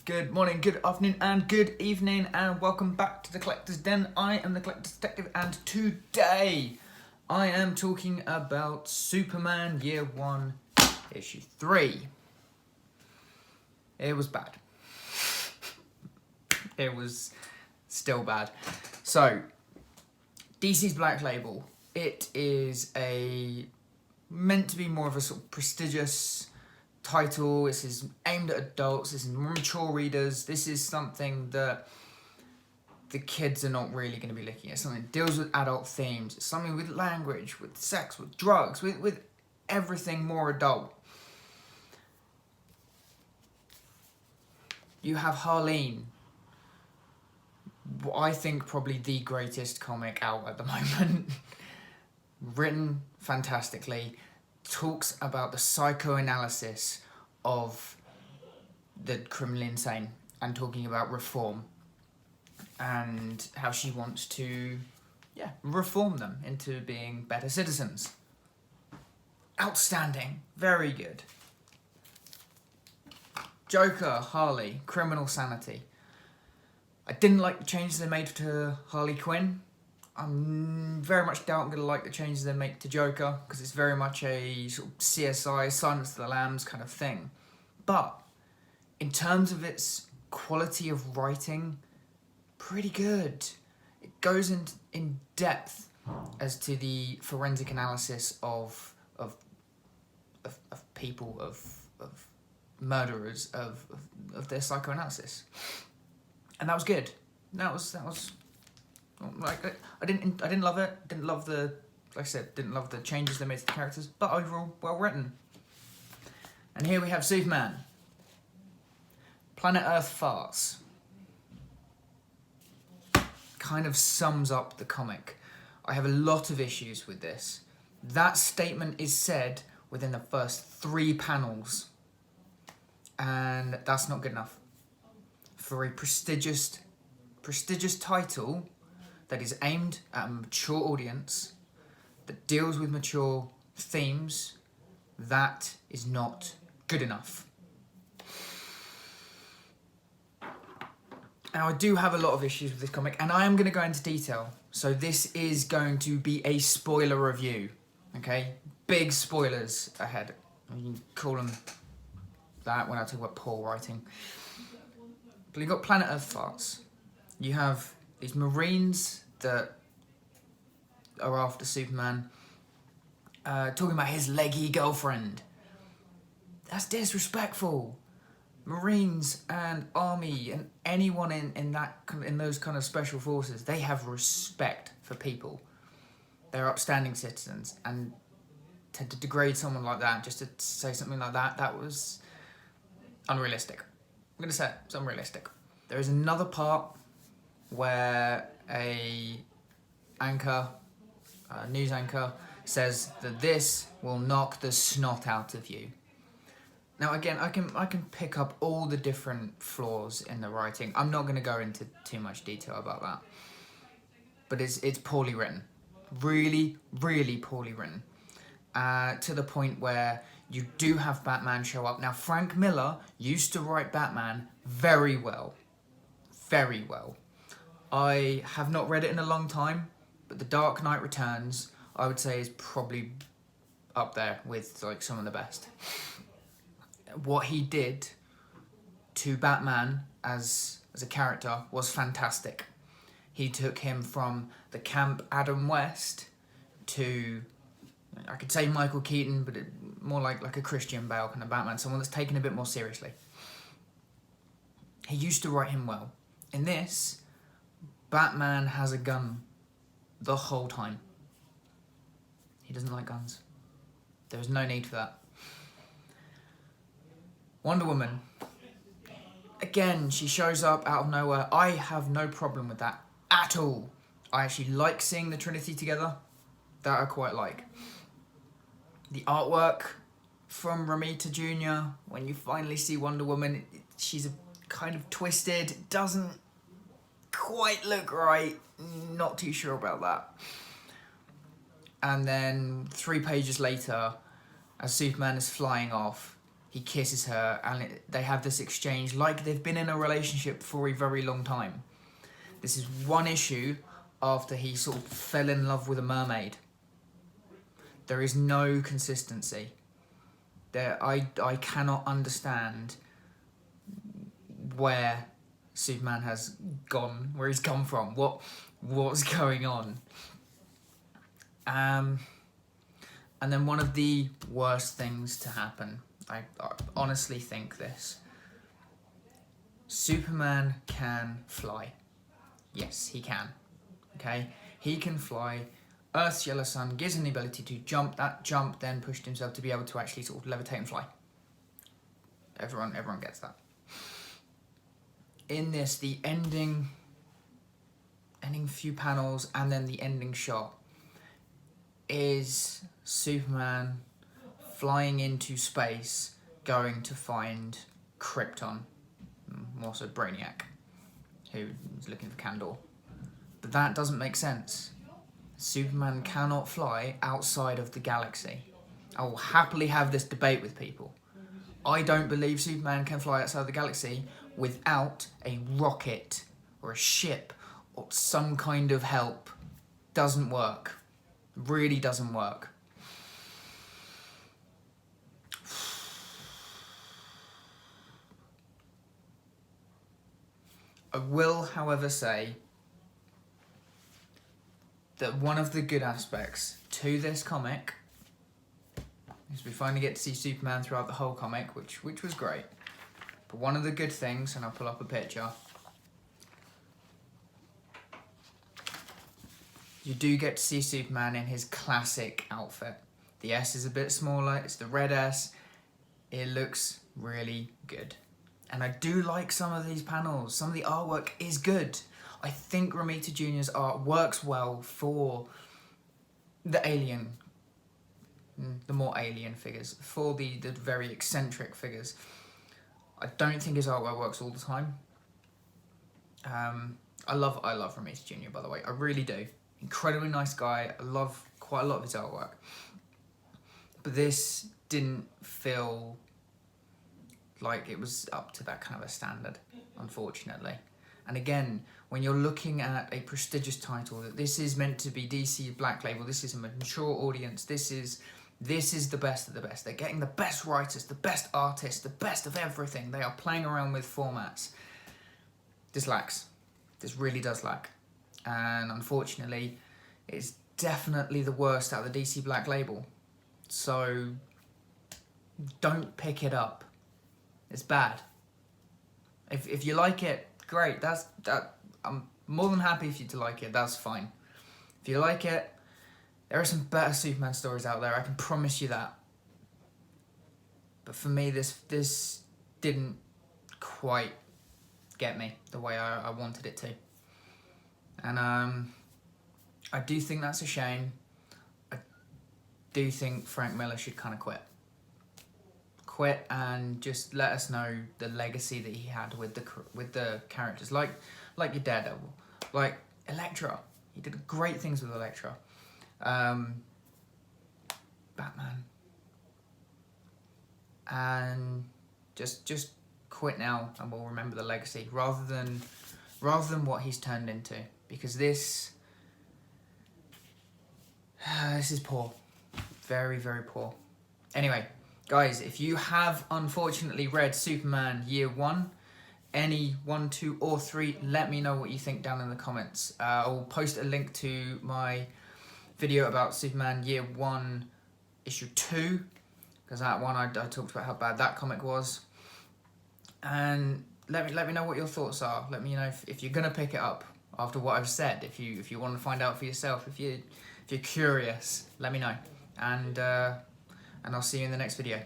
Good morning, good afternoon, and good evening, and welcome back to the Collector's Den. I am the Collector's Detective, and today I am talking about Superman Year 1, Issue 3. It was bad. It was still bad. So, DC's Black Label. It is meant to be more of a sort of prestigious title. This is aimed at adults. This is more mature readers. This is something that the kids are not really going to be looking at. Something that deals with adult themes. It's something with language, with sex, with drugs, with everything more adult. You have Harleen, I think probably the greatest comic out at the moment. Written fantastically, talks about the psychoanalysis of the criminally insane and talking about reform and how she wants to reform them into being better citizens. Outstanding. Very good. Joker, Harley, Criminal Sanity. I didn't like the changes they made to Harley Quinn. I'm very much doubt I'm going to like the changes they make to Joker, because it's very much a sort of CSI, Silence of the Lambs kind of thing. But in terms of its quality of writing, pretty good. It goes in depth as to the forensic analysis of people, of murderers, of their psychoanalysis, and that was good. That was. Like, I didn't love it. Didn't love the changes they made to the characters, but overall well written. And here we have Superman. Planet Earth farts. Kind of sums up the comic. I have a lot of issues with this. That statement is said within the first 3 panels, and that's not good enough for a prestigious title that is aimed at a mature audience, that deals with mature themes. That is not good enough. Now, I do have a lot of issues with this comic, and I am going to go into detail. So this is going to be a spoiler review, okay? Big spoilers ahead. You can call them that when I talk about poor writing. But you've got Planet Earth farts. You have these Marines that are after Superman, talking about his leggy girlfriend. That's disrespectful. Marines and Army and anyone in those kind of special forces, they have respect for people. They're upstanding citizens, and to degrade someone like that, just to say something like that, that was unrealistic. I'm going to say it, it's unrealistic. There is another part where a news anchor says that this will knock the snot out of you. Now again, I can pick up all the different flaws in the writing. I'm not going to go into too much detail about that. But it's poorly written. Really, really poorly written. To the point where you do have Batman show up. Now, Frank Miller used to write Batman very well. Very well. I have not read it in a long time, but The Dark Knight Returns, I would say, is probably up there with like some of the best. What he did to Batman as a character was fantastic. He took him from the camp Adam West to, I could say Michael Keaton, but more like a Christian Bale kind of Batman, someone that's taken a bit more seriously. He used to write him well. In this, Batman has a gun the whole time. He doesn't like guns. There is no need for that. Wonder Woman. Again, she shows up out of nowhere. I have no problem with that at all. I actually like seeing the Trinity together. That I quite like. The artwork from Romita Jr., when you finally see Wonder Woman, she's a kind of twisted, doesn't quite look right. Not too sure about that. And then 3 pages later, as Superman is flying off, he he kisses her, and they have this exchange like they've been in a relationship for a very long time. This is one issue after he sort of fell in love with a mermaid. There is no consistency. I cannot understand where Superman has gone, where he's come from, what's going on. And then one of the worst things to happen, I honestly think this. Superman can fly. Yes, he can. Okay? He can fly. Earth's yellow sun gives him the ability to jump. That jump then pushed himself to be able to actually sort of levitate and fly. Everyone gets that. In this, the ending few panels and then the ending shot is Superman flying into space, going to find Krypton, more so Brainiac, who is looking for Kandor. But that doesn't make sense. Superman cannot fly outside of the galaxy. I will happily have this debate with people. I don't believe Superman can fly outside the galaxy without a rocket or a ship or some kind of help. Doesn't work. Really doesn't work. I will, however, say that one of the good aspects to this comic is we finally get to see Superman throughout the whole comic, which was great. But one of the good things, and I'll pull up a picture, you do get to see Superman in his classic outfit. The S is a bit smaller, it's the red S. It looks really good. And I do like some of these panels. Some of the artwork is good. I think Romita Jr.'s art works well for the alien, the more alien figures, for the very eccentric figures. I don't think his artwork works all the time. I love Romita Jr., by the way. I really do. Incredibly nice guy. I love quite a lot of his artwork. But this didn't feel like it was up to that kind of a standard, unfortunately. And again, when you're looking at a prestigious title, that this is meant to be DC Black Label, this is a mature audience, this is the best of the best. They're getting the best writers, the best artists, the best of everything. They are playing around with formats. This lacks. This really does lack. And unfortunately, it's definitely the worst out of the DC Black Label. So don't pick it up. It's bad. If you like it, great. I'm more than happy for you to like it. That's fine. If you like it, there are some better Superman stories out there. I can promise you that. But for me, this didn't quite get me the way I wanted it to. And I do think that's a shame. I do think Frank Miller should kind of quit and just let us know the legacy that he had with the characters, like your Daredevil, like Elektra. He did great things with Elektra. Batman. And just quit now, and we'll remember the legacy rather than what he's turned into, because this is poor, very, very poor. Anyway, guys, if you have unfortunately read Superman Year 1, any 1, 2, or 3, let me know what you think down in the comments. I'll post a link to my video about Superman Year 1, Issue 2, because that one I talked about how bad that comic was. And let me know what your thoughts are. Let me know if you're gonna pick it up after what I've said. If you want to find out for yourself, if you're curious, let me know. And I'll see you in the next video.